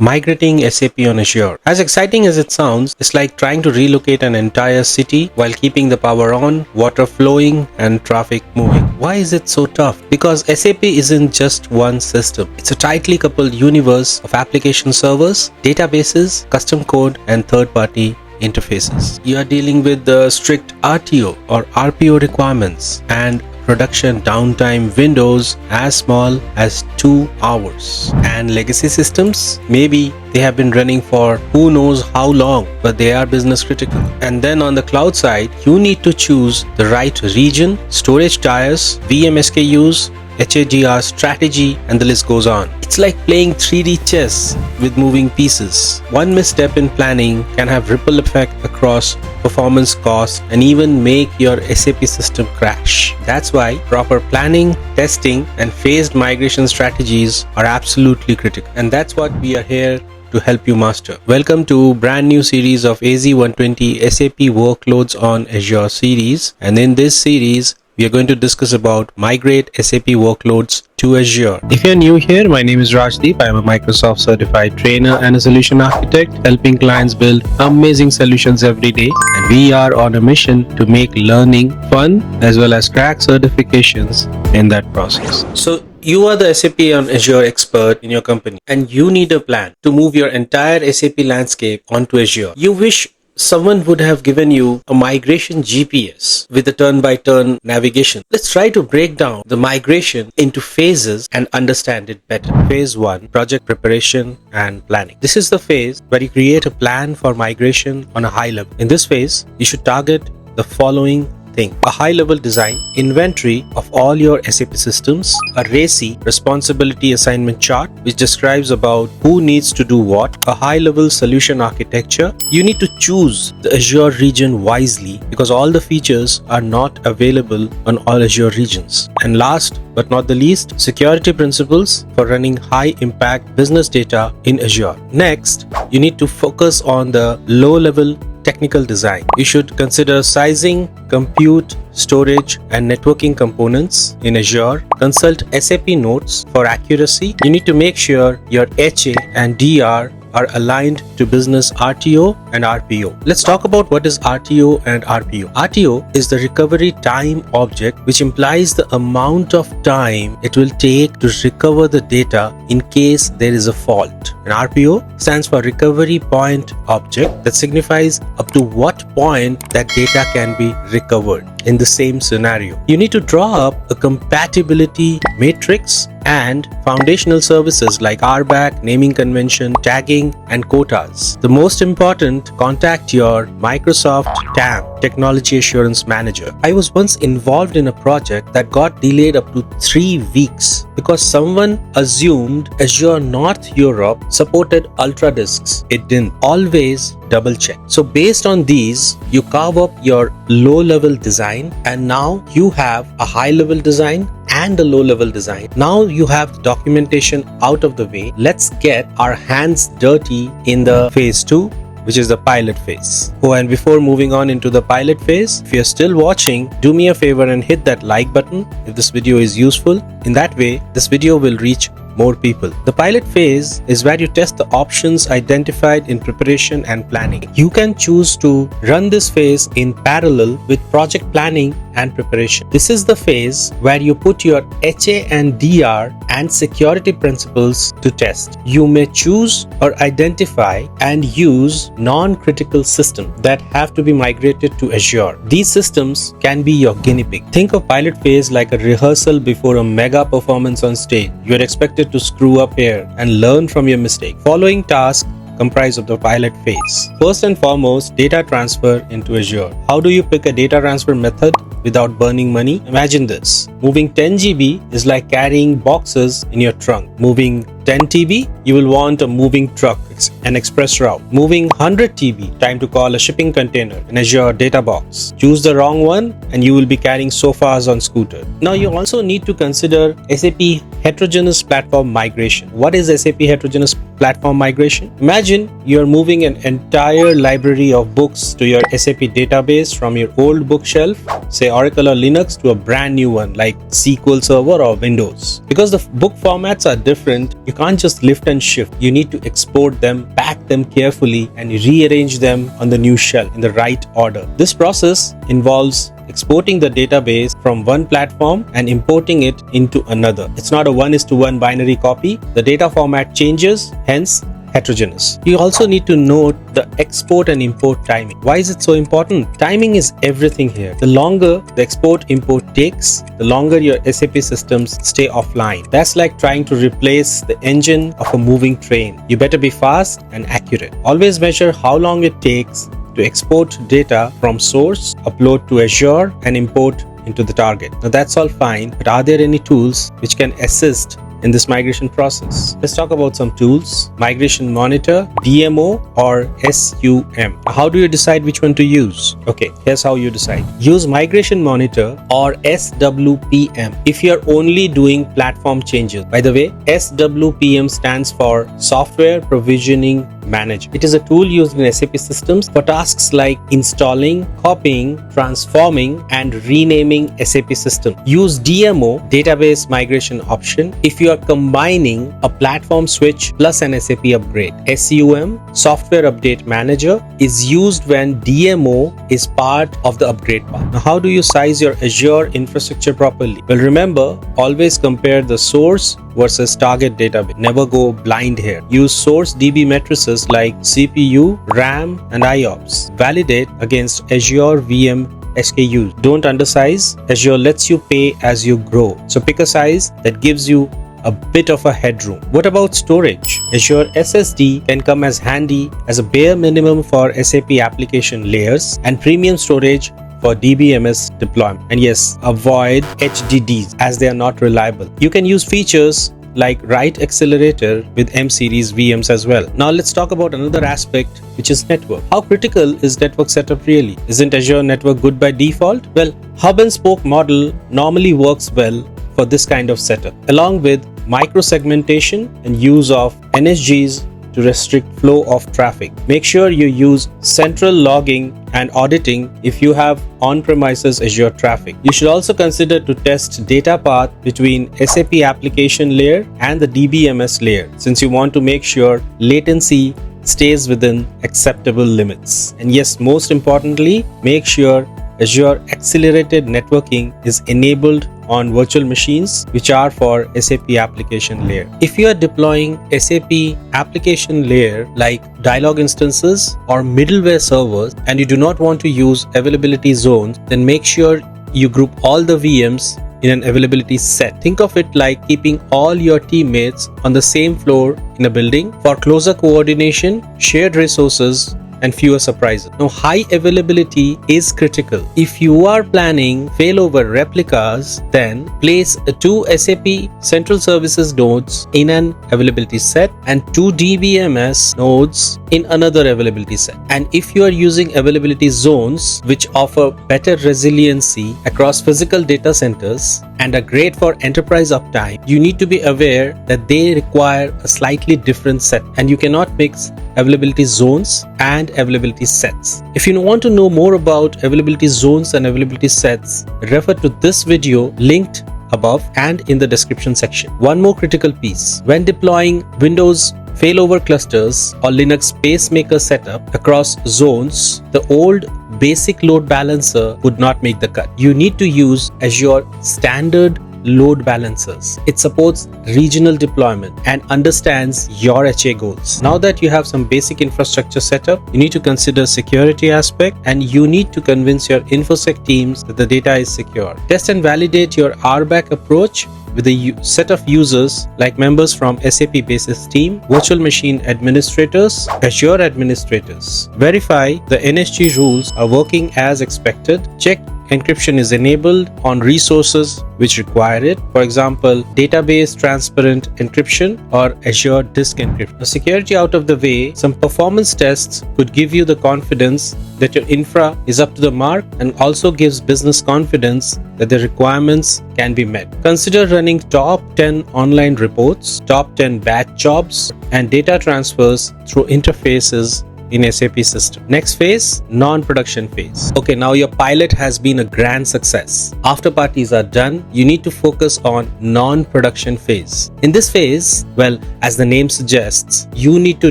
Migrating SAP on Azure. As exciting as it sounds, it's like trying to relocate an entire city while keeping the power on, water flowing, and traffic moving. Why is it so tough? Because SAP isn't just one system. It's a tightly coupled universe of application servers, databases, custom code, and third-party interfaces. You are dealing with the strict RTO or RPO requirements and production downtime windows as small as 2 hours. And legacy systems, maybe they have been running for who knows how long, but they are business critical. And then on the cloud side, you need to choose the right region, storage tiers, VM SKUs, HADR strategy, and the list goes on. It's like playing 3D chess with moving pieces. One misstep in planning can have ripple effect across performance, cost, and even make your SAP system crash. That's why proper planning, testing, and phased migration strategies are absolutely critical. And that's what we are here to help you master. Welcome to brand new series of AZ-120 SAP workloads on Azure series. And in this series, we are going to discuss about Migrate SAP workloads to Azure. If you're new here, my name is Rajdeep. I'm a Microsoft certified trainer and a solution architect, helping clients build amazing solutions every day. And we are on a mission to make learning fun as well as crack certifications in that process. So you are the SAP on Azure expert in your company and you need a plan to move your entire SAP landscape onto Azure. You wish someone would have given you a migration GPS with a turn-by-turn navigation. Let's try to break down the migration into phases and understand it better. Phase 1, project preparation and planning. This is the phase where you create a plan for migration on a high level. In this phase, you should target the following thing: a high-level design, inventory of all your SAP systems, a RACI responsibility assignment chart which describes about who needs to do what, a high-level solution architecture. You need to choose the Azure region wisely because all the features are not available on all Azure regions. And last but not the least, security principles for running high-impact business data in Azure. Next, you need to focus on the low-level technical design. You should consider sizing, compute, storage, and networking components in Azure. Consult SAP notes for accuracy. You need to make sure your HA and DR are aligned to business RTO and RPO. Let's talk about what is RTO and RPO. RTO is the recovery time object, which implies the amount of time it will take to recover the data in case there is a fault. And RPO stands for recovery point object, that signifies up to what point that data can be recovered in the same scenario. You need to draw up a compatibility matrix and foundational services like RBAC, naming convention, tagging, and quotas. The most important, contact your Microsoft TAM, Technology Assurance Manager. I was once involved in a project that got delayed up to 3 weeks because someone assumed Azure North Europe supported Ultra disks. It didn't. Always double check. So based on these, you carve up your low-level design, and now you have a high-level design and a low-level design. Now you have the documentation out of the way. Let's get our hands dirty in the phase 2, which is the pilot phase. Oh, and before moving on into the pilot phase, if you're still watching, do me a favor and hit that like button if this video is useful. In that way, this video will reach more people. The pilot phase is where you test the options identified in preparation and planning. You can choose to run this phase in parallel with project planning and preparation. This is the phase where you put your HA and DR and security principles to test. You may choose or identify and use non-critical systems that have to be migrated to Azure. These systems can be your guinea pig. Think of pilot phase like a rehearsal before a mega performance on stage. You are expected to screw up here and learn from your mistake. Following tasks comprise of the pilot phase. First and foremost, data transfer into Azure. How do you pick a data transfer method without burning money? Imagine this. Moving 10 GB is like carrying boxes in your trunk. Moving 10 TB, you will want a moving truck, an express route. Moving 100 TB, time to call a shipping container, an Azure data box. Choose the wrong one and you will be carrying sofas on scooter. Now you also need to consider SAP heterogeneous platform migration. What is SAP heterogeneous platform migration? Imagine you're moving an entire library of books to your SAP database from your old bookshelf, say Oracle or Linux, to a brand new one like SQL Server or Windows. Because the book formats are different, you can't just lift and shift. You need to export them, pack them carefully, and rearrange them on the new shelf in the right order. This process involves exporting the database from one platform and importing it into another. It's not a 1:1 binary copy. The data format changes, hence heterogeneous. You also need to note the export and import timing. Why is it so important? Timing is everything here. The longer the export import takes, the longer your SAP systems stay offline. That's like trying to replace the engine of a moving train. You better be fast and accurate. Always measure how long it takes to export data from source, upload to Azure, and import into the target. Now that's all fine, but are there any tools which can assist in this migration process? Let's talk about some tools. Migration Monitor, DMO, or SUM. How do you decide which one to use? Okay, here's how you decide. Use Migration Monitor or SWPM if you're only doing platform changes. By the way, SWPM stands for Software Provisioning Manager. It is a tool used in SAP systems for tasks like installing, copying, transforming, and renaming SAP systems. Use DMO, Database Migration Option, if you are combining a platform switch plus an SAP upgrade. SUM, Software Update Manager, is used when DMO is part of the upgrade path. Now, how do you size your Azure infrastructure properly? Well, remember, always compare the source versus target database. Never go blind here. Use source DB matrices like CPU, RAM, and IOPS. Validate against Azure VM SKUs. Don't undersize. Azure lets you pay as you grow. So pick a size that gives you a bit of a headroom. What about storage? Azure SSD can come as handy as a bare minimum for SAP application layers and premium storage for DBMS deployment. And yes, avoid HDDs as they are not reliable. You can use features like write accelerator with M series VMs as well. Now let's talk about another aspect, which is network. How critical is network setup really? Isn't Azure network good by default? Well, hub and spoke model normally works well for this kind of setup, along with micro-segmentation and use of NSGs to restrict flow of traffic. Make sure you use central logging and auditing if you have on-premises Azure traffic. You should also consider to test data path between SAP application layer and the DBMS layer, since you want to make sure latency stays within acceptable limits. And yes, most importantly, make sure Azure accelerated networking is enabled on virtual machines, which are for SAP application layer. If you are deploying SAP application layer like dialog instances or middleware servers and you do not want to use availability zones, then make sure you group all the VMs in an availability set. Think of it like keeping all your teammates on the same floor in a building for closer coordination, shared resources, and fewer surprises. Now, high availability is critical. If you are planning failover replicas, then place 2 SAP Central Services nodes in an availability set and 2 DBMS nodes in another availability set. And if you are using availability zones, which offer better resiliency across physical data centers and are great for enterprise uptime, you need to be aware that they require a slightly different set, and you cannot mix availability zones and availability sets. If you want to know more about availability zones and availability sets, refer to this video linked above and in the description section. One more critical piece: when deploying Windows failover clusters or Linux pacemaker setup across zones, the old basic load balancer would not make the cut. You need to use Azure standard load balancers. It supports regional deployment and understands your HA goals. Now that you have some basic infrastructure setup, you need to consider security aspect, and you need to convince your InfoSec teams that the data is secure. Test and validate your RBAC approach with a set of users like members from SAP Basis team, virtual machine administrators, Azure administrators. Verify the NSG rules are working as expected. Check encryption is enabled on resources which require it. For example, database transparent encryption or Azure disk encryption. Now, security out of the way, some performance tests could give you the confidence that your infra is up to the mark and also gives business confidence that the requirements can be met. Consider running top 10 online reports, top 10 batch jobs, and data transfers through interfaces in SAP system. Next phase, non-production phase. Okay, now your pilot has been a grand success. After parties are done, you need to focus on non-production phase. In this phase, well, as the name suggests, you need to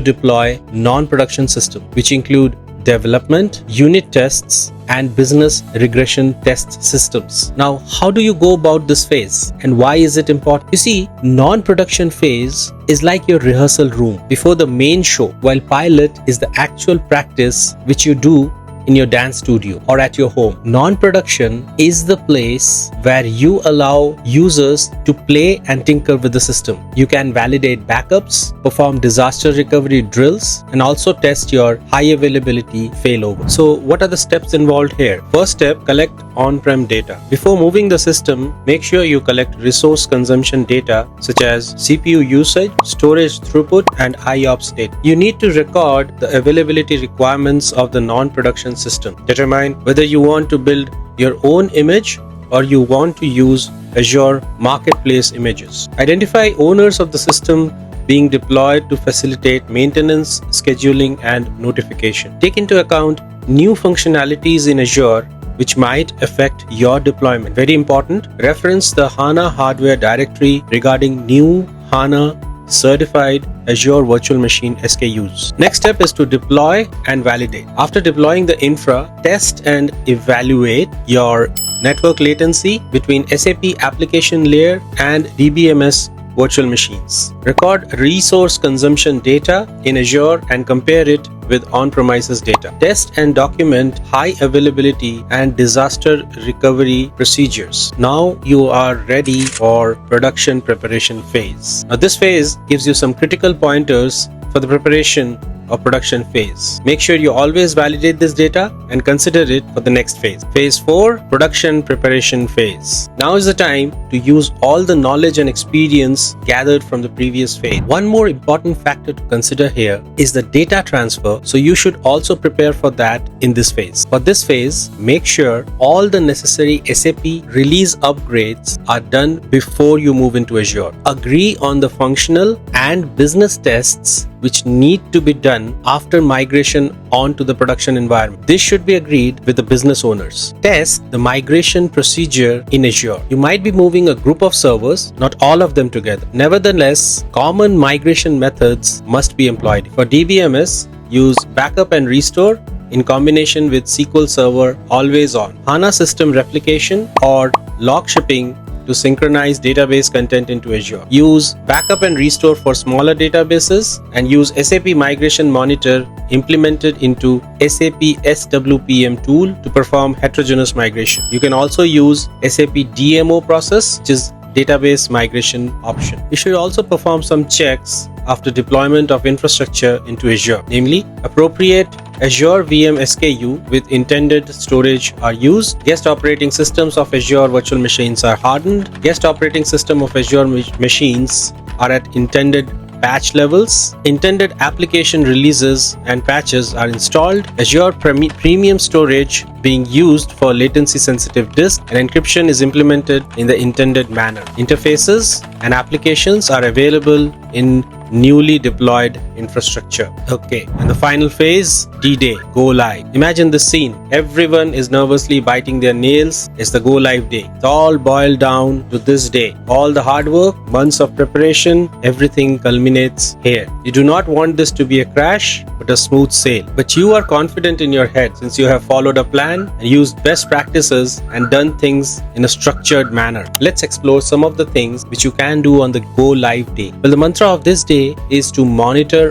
deploy non-production system, which include development, unit tests, and business regression test systems. Now, how do you go about this phase and why is it important? You see, non-production phase is like your rehearsal room before the main show, while pilot is the actual practice which you do in your dance studio or at your home. Non-production is the place where you allow users to play and tinker with the system. You can validate backups, perform disaster recovery drills, and also test your high availability failover. So what are the steps involved here? First step, collect on-prem data. Before moving the system, make sure you collect resource consumption data such as CPU usage, storage throughput, and IOPS data. You need to record the availability requirements of the non-production system. Determine whether you want to build your own image or you want to use Azure Marketplace images. Identify owners of the system being deployed to facilitate maintenance, scheduling, and notification. Take into account new functionalities in Azure which might affect your deployment. Very important, reference the HANA hardware directory regarding new HANA certified Azure virtual machine SKUs. Next step is to deploy and validate. After deploying the infra, test and evaluate your network latency between SAP application layer and DBMS virtual machines. Record resource consumption data in Azure and compare it with on-premises data. Test and document high availability and disaster recovery procedures. Now you are ready for production preparation phase. Now this phase gives you some critical pointers for the preparation of production phase. Make sure you always validate this data and consider it for the next phase. Phase 4, production preparation phase. Now is the time to use all the knowledge and experience gathered from the previous phase. One more important factor to consider here is the data transfer, so you should also prepare for that in this phase. For this phase, make sure all the necessary SAP release upgrades are done before you move into Azure. Agree on the functional and business tests which need to be done after migration onto the production environment. This should be agreed with the business owners. Test the migration procedure in Azure. You might be moving a group of servers, not all of them together. Nevertheless, common migration methods must be employed. For DBMS, use backup and restore in combination with SQL Server always on, HANA system replication, or log shipping to synchronize database content into Azure. Use backup and restore for smaller databases and use SAP Migration Monitor implemented into SAP SWPM tool to perform heterogeneous migration. You can also use SAP DMO process, which is database migration option. You should also perform some checks after deployment of infrastructure into Azure, namely appropriate Azure VM SKU with intended storage are used, guest operating systems of Azure virtual machines are hardened, guest operating system of Azure machines are at intended patch levels, intended application releases and patches are installed, Azure Premium Storage being used for latency sensitive disk, and encryption is implemented in the intended manner. Interfaces and applications are available in newly deployed infrastructure. Okay, and the final phase, D-Day, go live. Imagine the scene. Everyone is nervously biting their nails. It's the go live day. It's all boiled down to this day. All the hard work, months of preparation, everything culminates here. You do not want this to be a crash, but a smooth sail. But you are confident in your head since you have followed a plan and used best practices and done things in a structured manner. Let's explore some of the things which you can do on the go live day. Well, the mantra of this day is to monitor.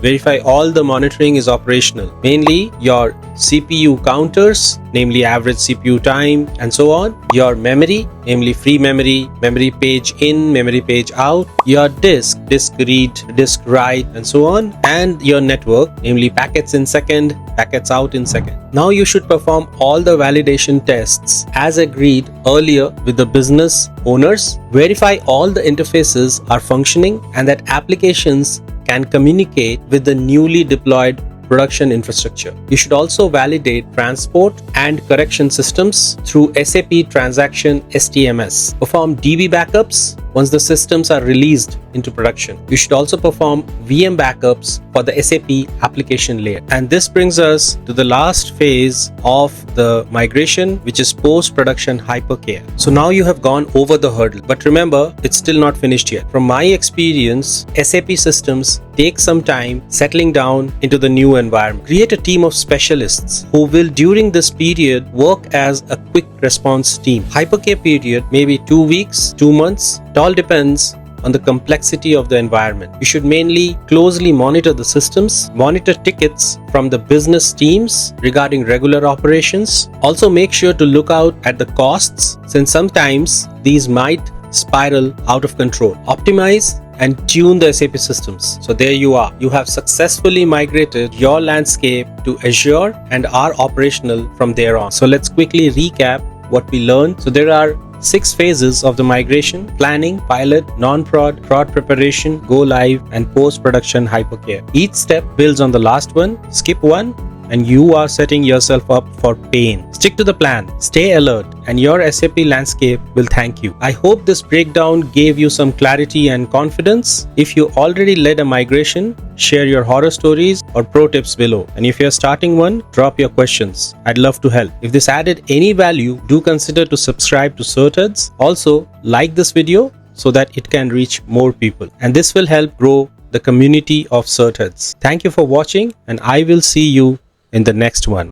Verify all the monitoring is operational, mainly your CPU counters, namely average CPU time and so on, your memory, namely free memory, memory page in, memory page out, your disk read, disk write, and so on, and your network, namely packets in second, packets out in second. Now you should perform all the validation tests as agreed earlier with the business owners, verify all the interfaces are functioning and that applications can communicate with the newly deployed production infrastructure. You should also validate transport and correction systems through SAP Transaction STMS. Perform DB backups once the systems are released into production. You should also perform VM backups for the SAP application layer. And this brings us to the last phase of the migration, which is post-production hypercare. So now you have gone over the hurdle, but remember, it's still not finished yet. From my experience, SAP systems take some time settling down into the new environment. Create a team of specialists who will during this period work as a quick response team. Hypercare period may be 2 weeks, 2 months. It all depends on the complexity of the environment. You should mainly closely monitor the systems, monitor tickets from the business teams regarding regular operations. Also make sure to look out at the costs, since sometimes these might spiral out of control. Optimize and tune the SAP systems. So there you are. You have successfully migrated your landscape to Azure and are operational from there on. So let's quickly recap what we learned. So there are 6 phases of the migration: planning, pilot, non-prod, prod preparation, go live, and post-production hypercare. Each step builds on the last one. Skip one and you are setting yourself up for pain. Stick to the plan, stay alert, and your SAP landscape will thank you. I hope this breakdown gave you some clarity and confidence. If you already led a migration, share your horror stories or pro tips below. And if you're starting one, drop your questions. I'd love to help. If this added any value, do consider to subscribe to CertHeads. Also, like this video so that it can reach more people. And this will help grow the community of CertHeads. Thank you for watching, and I will see you in the next one.